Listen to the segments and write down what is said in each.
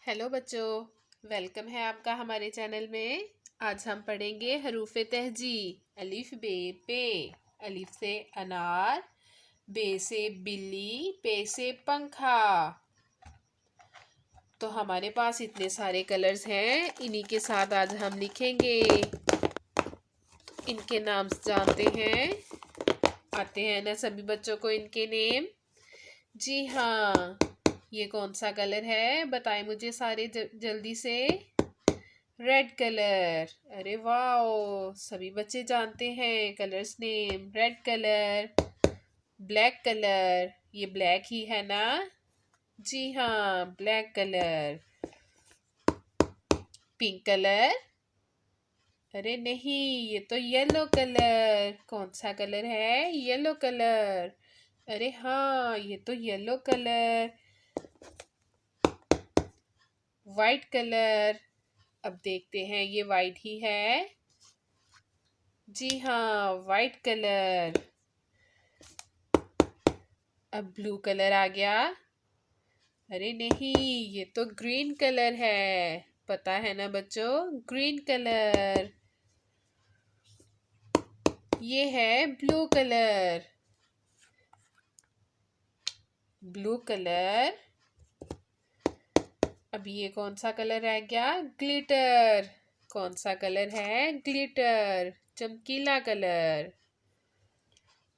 Hello बच्चों, welcome है आपका हमारे चैनल में। आज हम पढ़ेंगे हरूफ तहजी। अलिफ बे पे। अलिफ से अनार, बे से बिल्ली, पे से पंखा। तो हमारे पास इतने सारे कलर्स हैं, इन्हीं के साथ आज हम लिखेंगे। इनके नाम जानते हैं। आते हैं ना सभी बच्चों को इनके नेम? जी हाँ। ये कौन सा कलर है, बताएं मुझे सारे जल्दी से। Red colour. अरे वाह, सभी बच्चे जानते हैं colours name. Red colour. Black colour, ये ब्लैक ही है ना? जी हाँ, ब्लैक कलर। Pink colour. अरे नहीं, ये तो येलो कलर। कौन सा कलर है? Yellow colour. अरे हाँ, ये तो येलो कलर। White colour. अब देखते हैं, ये वाइट ही है। जी हाँ, वाइट कलर। अब ब्लू कलर आ गया। अरे नहीं, ये तो ग्रीन कलर है। पता है ना बच्चों, ग्रीन कलर। ये है ब्लू कलर। Blue colour. अब ये कौन सा कलर रह गया? ग्लिटर। कौन सा कलर है? ग्लिटर, चमकीला कलर।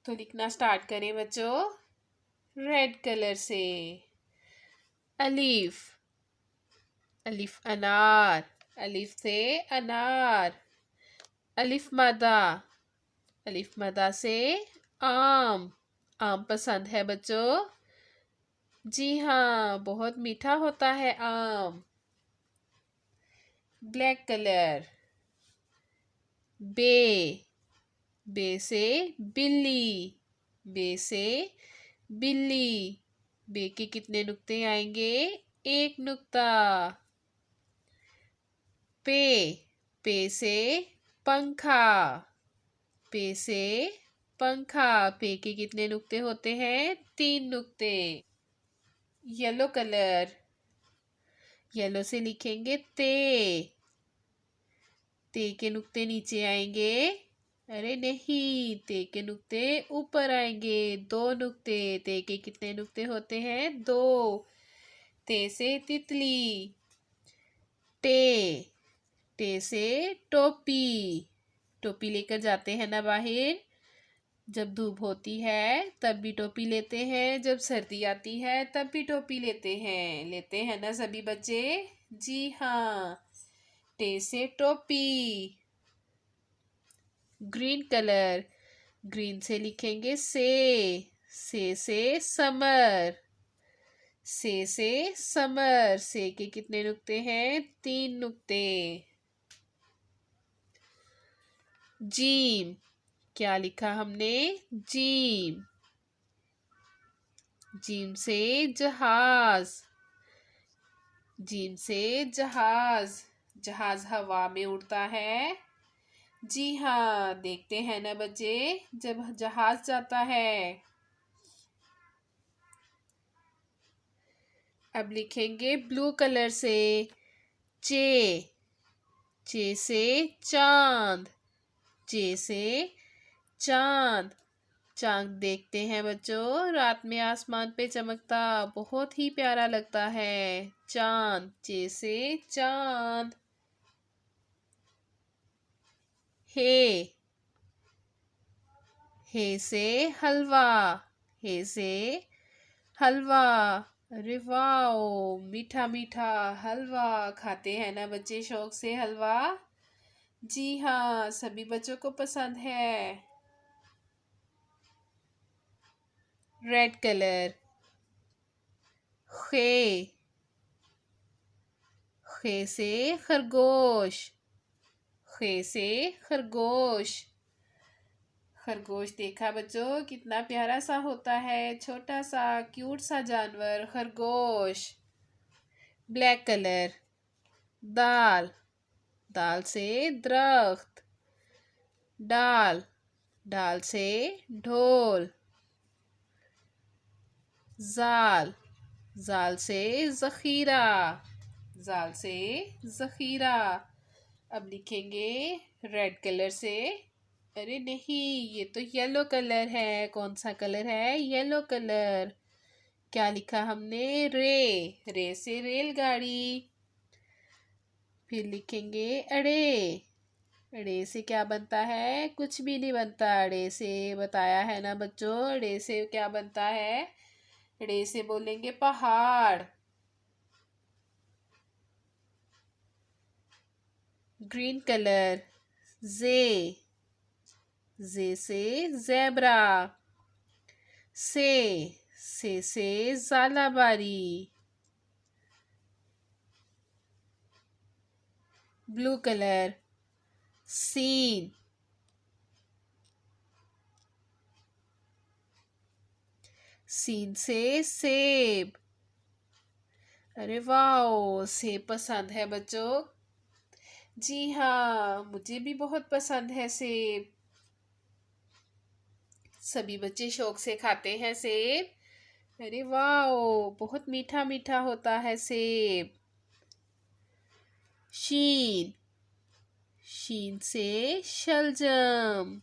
तो लिखना स्टार्ट करें बच्चों। रेड कलर से। अलीफ। अलिफ अनार। अलिफ से अनार। अलिफ मदा। अलिफ मदा से आम। आम पसंद है बच्चों? जी हाँ, बहुत मीठा होता है आम। Black colour. बे। बे से बिल्ली। बे से बिल्ली। बे के कितने नुक्ते आएंगे? एक नुक्ता। पे। पे से पंखा। पे से पंखा। पे के कितने नुक्ते होते हैं? तीन नुक्ते। Yellow colour. येलो से लिखेंगे ते। ते के नुक्ते नीचे आएंगे? अरे नहीं, ते के नुक्ते ऊपर आएंगे। दो नुक्ते। ते के कितने नुक्ते होते हैं? दो। ते से तितली। टे। टे से टोपी। टोपी लेकर जाते हैं ना बाहर? जब धूप होती है तब भी टोपी लेते हैं, जब सर्दी आती है तब भी टोपी लेते हैं ना सभी बच्चे? जी हाँ। टे से टोपी। Green colour. ग्रीन से लिखेंगे से। से समर। से समर। से के कितने नुक्ते हैं? तीन नुक्ते। जीम। क्या लिखा हमने? जीम। जीम से जहाज। जीम से जहाज। जहाज हवा में उड़ता है। जी हाँ, देखते हैं ना बच्चे, जब जहाज जाता है। अब लिखेंगे ब्लू कलर से चे। चे से चांद। चे से चांद। चांद देखते हैं बच्चों, रात में आसमान पे चमकता, बहुत ही प्यारा लगता है चांद। चे से चांद। हे। हे से हलवा। हे से हलवा। अरे वाह, मीठा मीठा हलवा। खाते हैं ना बच्चे शौक से हलवा? जी हाँ, सभी बच्चों को पसंद है। Red colour. खे। खे से खरगोश। खे से खरगोश। खरगोश देखा बच्चों, कितना प्यारा सा होता है, छोटा सा क्यूट सा जानवर खरगोश। Black colour. दाल। दाल से दरख्त। डाल। डाल से ढोल। जाल। जाल से जखीरा। जाल से जखीरा। अब लिखेंगे रेड कलर से। अरे नहीं, ये तो येलो कलर है। कौन सा कलर है? Yellow colour. क्या लिखा हमने? रे से रेलगाड़ी। फिर लिखेंगे अड़े। अड़े से क्या बनता है? कुछ भी नहीं बनता। अड़े से बताया है ना बच्चों, अड़े से क्या बनता है? अड़े से बोलेंगे पहाड़। Green colour. जे से ज़ेब्रा। से ज़ालाबारी। Blue colour. सीन से सेब। अरे वाह, सेब पसंद है बच्चों? जी हाँ, मुझे भी बहुत पसंद है सेब। सभी बच्चे शौक से खाते हैं सेब। अरे वाह, बहुत मीठा मीठा होता है सेब। शीन से शलजम।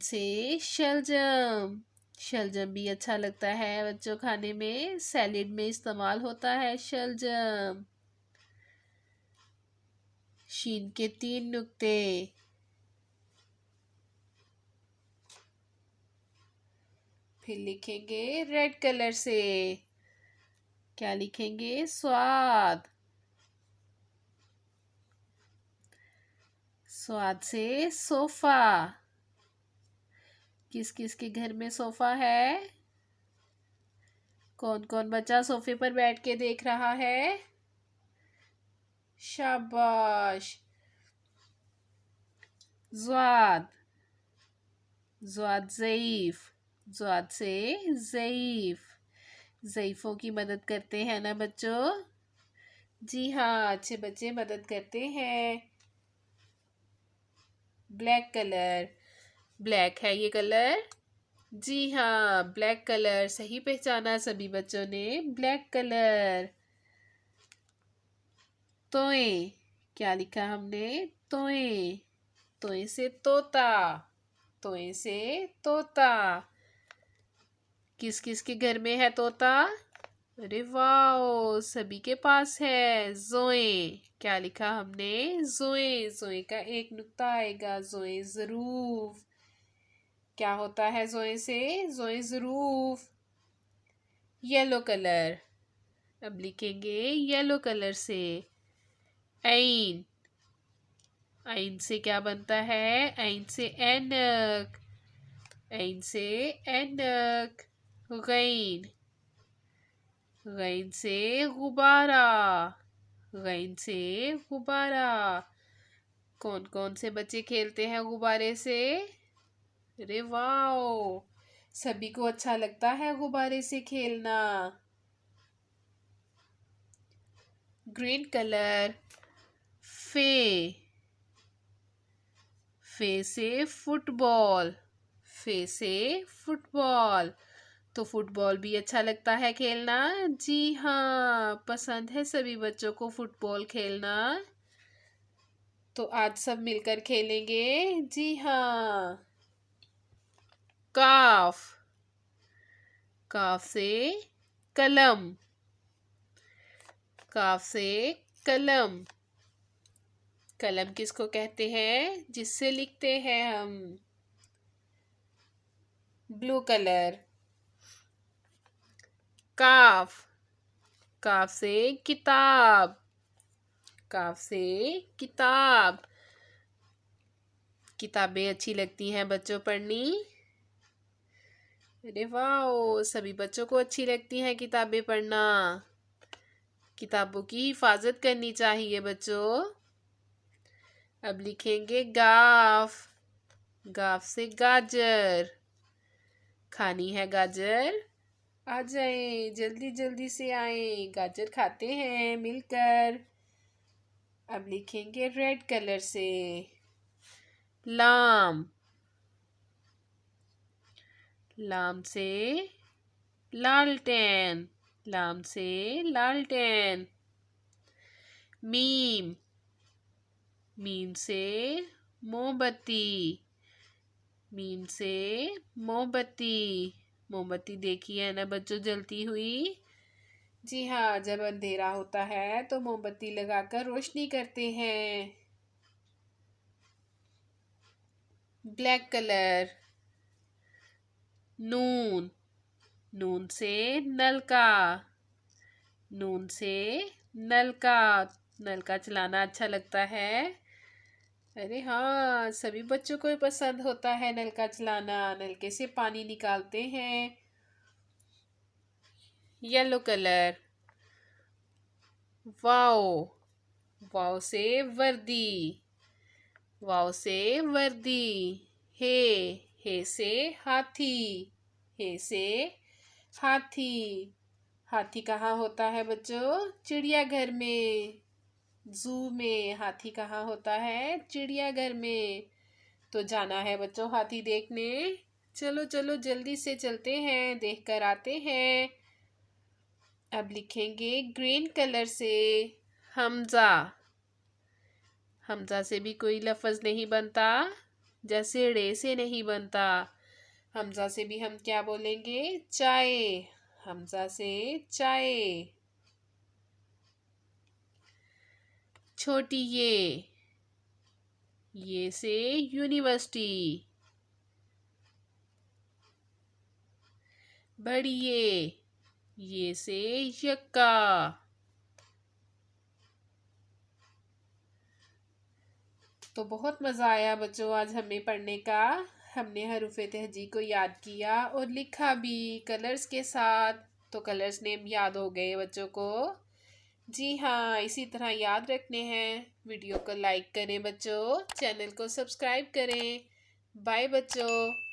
से शलजम। शलजम भी अच्छा लगता है बच्चों खाने में। सैलेड में इस्तेमाल होता है शलजम। शीन के 3 नुक्ते। फिर लिखेंगे रेड कलर से। क्या लिखेंगे? स्वाद से सोफा। किस किस के घर में सोफा है? कौन कौन बच्चा सोफे पर बैठ के देख रहा है? शाबाश। ज़्वाद ज़ईफ। से ज़ईफ। ज़ईफ़ों की मदद करते हैं ना बच्चों? जी हाँ, अच्छे बच्चे मदद करते हैं। Black colour. ब्लैक है ये कलर? जी हाँ, ब्लैक कलर सही पहचाना सभी बच्चों ने। Black colour. तोए। क्या लिखा हमने? तोए। से तोता। से तोता। किस किस के घर में है तोता? अरे वाह, सभी के पास है। जोए। क्या लिखा हमने? जोए का 1 नुक्ता आएगा। जोए ज़रूफ। क्या होता है जोए से? जोए ज़रूफ। Yellow colour. अब लिखेंगे येलो कलर से। ऐन। से क्या बनता है? ऐन से ऐनक। से ऐनक। गैन। से गुब्बारा। से गुब्बारा। कौन कौन से बच्चे खेलते हैं गुब्बारे से? अरे वाह, सभी को अच्छा लगता है गुब्बारे से खेलना। Green colour. फे से फुटबॉल। से फुटबॉल। तो फुटबॉल भी अच्छा लगता है खेलना? जी हाँ, पसंद है सभी बच्चों को फुटबॉल खेलना। तो आज सब मिलकर खेलेंगे। जी हाँ। काफ। से कलम। से कलम। कलम किसको कहते हैं? जिससे लिखते हैं हम। Blue colour. काफ। से किताब। से किताब। किताबें अच्छी लगती हैं बच्चों पढ़नी? अरे वाह, सभी बच्चों को अच्छी लगती हैं किताबें पढ़ना। किताबों की हिफाजत करनी चाहिए बच्चों। अब लिखेंगे गाफ। से गाजर। खानी है गाजर? आ जाए, जल्दी जल्दी से आए, गाजर खाते हैं मिलकर। अब लिखेंगे रेड कलर से। लाम। से लालटेन। से लालटेन। मीम, मीम से मोमबत्ती, मीम से मोमबत्ती। मोमबत्ती देखी है ना बच्चों जलती हुई। जी हाँ, जब अंधेरा होता है तो मोमबत्ती लगाकर रोशनी करते हैं। Black colour. नून, नून से नलका, नून से नलका। नलका चलाना अच्छा लगता है। अरे हाँ, सभी बच्चों को पसंद होता है नलका चलाना। नलके से पानी निकालते हैं। Yellow colour. वाओ, वाओ से वर्दी, वाओ से वर्दी। हे, हे से हाथी, हे से हाथी। हाथी कहाँ होता है बच्चों? चिड़ियाघर में, जू में। हाथी कहाँ होता है? चिड़ियाघर में। तो जाना है बच्चों हाथी देखने। चलो चलो जल्दी से चलते हैं, देख कर आते हैं। अब लिखेंगे ग्रीन कलर से हमजा। हमजा से भी कोई लफ्ज़ नहीं बनता, जैसे रे से नहीं बनता। हमजा से भी हम क्या बोलेंगे? चाय। हमजा से चाय। छोटी ये से यूनिवर्सिटी। बड़ी ये से यक्का। तो बहुत मज़ा आया बच्चों आज हमें पढ़ने का। हमने हरूफ तहजी को याद किया और लिखा भी कलर्स के साथ। तो कलर्स नेम याद हो गए बच्चों को। जी हाँ, इसी तरह याद रखने हैं। वीडियो को लाइक करें बच्चों, चैनल को सब्सक्राइब करें। बाय बच्चों।